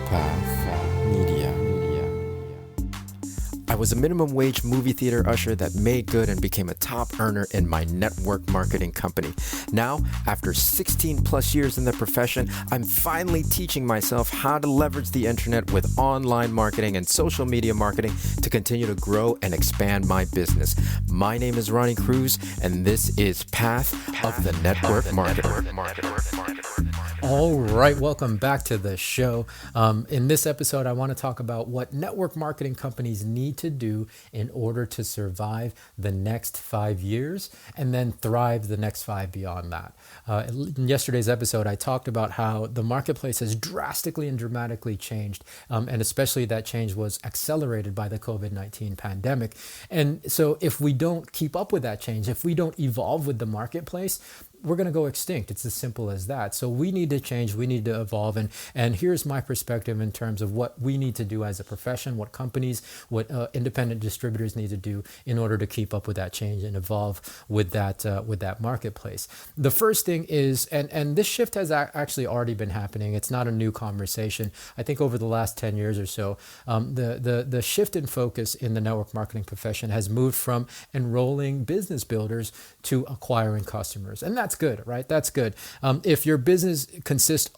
Path Media. I was a minimum wage movie theater usher that made good and became a top earner in my network marketing company. Now, after 16 plus years in the profession, I'm finally teaching myself how to leverage the internet with online marketing and social media marketing to continue to grow and expand my business. My name is Ronnie Cruz, and this is Path of the Network Marketer. All right, welcome back to the show. In this episode, I want to talk about what network marketing companies need to do in order to survive the next 5 years and then thrive the next 5 beyond that. In yesterday's episode, I talked about how the marketplace has drastically and dramatically changed, and especially that change was accelerated by the COVID-19 pandemic. And so if we don't keep up with that change, if we don't evolve with the marketplace, we're going to go extinct. It's as simple as that. So we need to change. We need to evolve. And here's my perspective in terms of what we need to do as a profession, what companies, what independent distributors need to do in order to keep up with that change and evolve with that marketplace. The first thing is, and this shift has actually already been happening. It's not a new conversation. I think over the last 10 years or so, the shift in focus in the network marketing profession has moved from enrolling business builders to acquiring customers. And that's good, right? That's good. If your business consists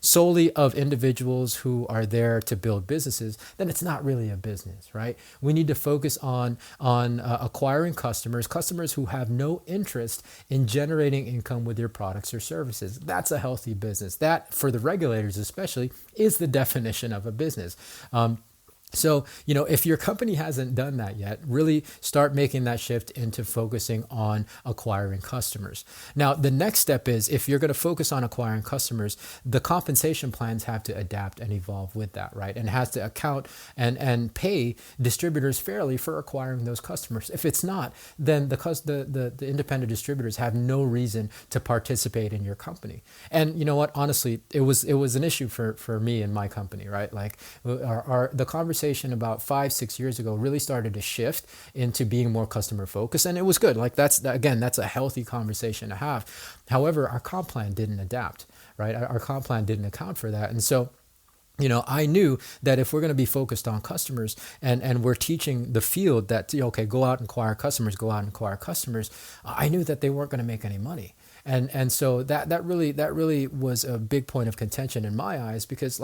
solely of individuals who are there to build businesses, then it's not really a business, right? We need to focus on acquiring customers who have no interest in generating income with your products or services. That's a healthy business. That, for the regulators especially, is the definition of a business. So, if your company hasn't done that yet, really start making that shift into focusing on acquiring customers. Now, the next step is, if you're going to focus on acquiring customers, the compensation plans have to adapt and evolve with that, right? And has to account and pay distributors fairly for acquiring those customers. If it's not, then the independent distributors have no reason to participate in your company. And you know what? Honestly, it was an issue for me and my company, right? Like the conversation about 5-6 years ago really started to shift into being more customer focused, and it was good. Like that's a healthy conversation to have. However, our comp plan didn't adapt, right? Our comp plan didn't account for that, and so I knew that if we're going to be focused on customers and we're teaching the field that, go out and acquire customers, I knew that they weren't going to make any money. And so that really was a big point of contention in my eyes, because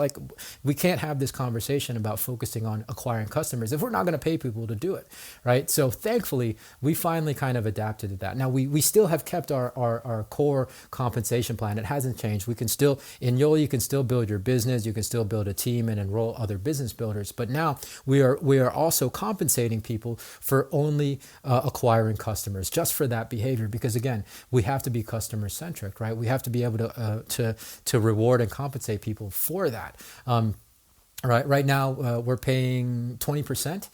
we can't have this conversation about focusing on acquiring customers if we're not going to pay people to do it, right? So thankfully, we finally kind of adapted to that. Now we still have kept our core compensation plan. It hasn't changed. We can still, in YOLO, you can still build your business, you can still build a team and enroll other business builders. But now we are also compensating people for only acquiring customers, just for that behavior, because again, we have to be customer centric, right? We have to be able to reward and compensate people for that. Right now, we're paying 20%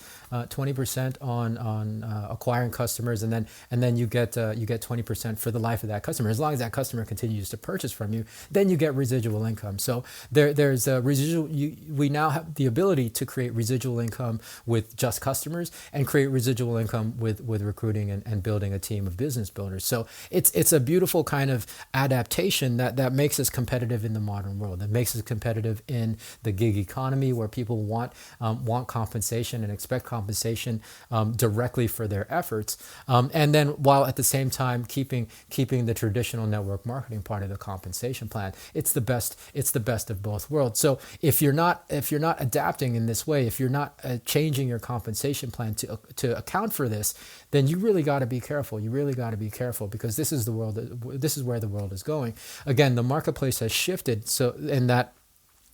on acquiring customers, and then you get 20% for the life of that customer. As long as that customer continues to purchase from you, then you get residual income. So there's a residual. We now have the ability to create residual income with just customers and create residual income with recruiting and building a team of business builders. So it's a beautiful kind of adaptation that makes us competitive in the modern world. That makes us competitive in the gig economy, where people want compensation and expect compensation directly for their efforts, and then while at the same time keeping the traditional network marketing part of the compensation plan. It's the best of both worlds. So if you're not adapting in this way, if you're not changing your compensation plan to account for this, then you really got to be careful. You really got to be careful, because this is where the world is going. Again, the marketplace has shifted so in that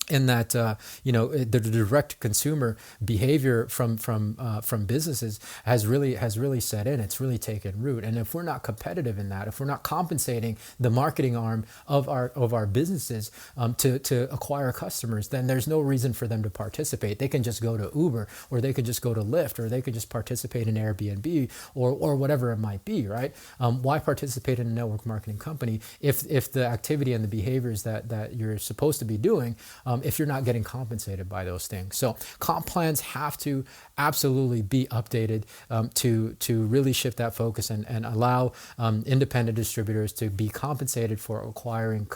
the direct consumer behavior from businesses has really set in. It's really taken root. And if we're not competitive in that, if we're not compensating the marketing arm of our businesses to acquire customers, then there's no reason for them to participate. They can just go to Uber, or they could just go to Lyft, or they could just participate in Airbnb or whatever it might be, right? Why participate in a network marketing company if the activity and the behaviors that you're supposed to be doing if you're not getting compensated by those things. So comp plans have to absolutely be updated to really shift that focus and allow independent distributors to be compensated for acquiring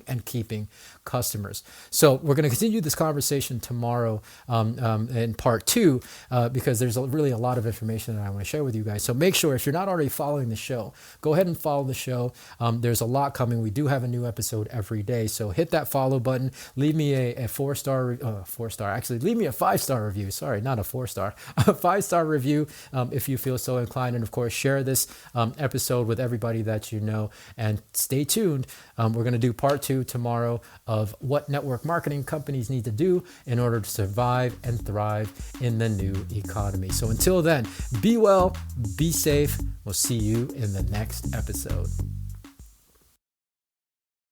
and keeping customers. So we're going to continue this conversation tomorrow in part 2 because there's really a lot of information that I want to share with you guys. So make sure, if you're not already following the show, go ahead and follow the show. There's a lot coming. We do have a new episode every day. So hit that follow button. Leave me a 4-star, actually leave me a 5-star review. Sorry, not a 4-star, a 5-star review if you feel so inclined. And of course, share this episode with everybody that you know. And stay tuned. We're going to do part 2 tomorrow of what network marketing companies need to do in order to survive and thrive in the new economy. So until then, be well, be safe. We'll see you in the next episode.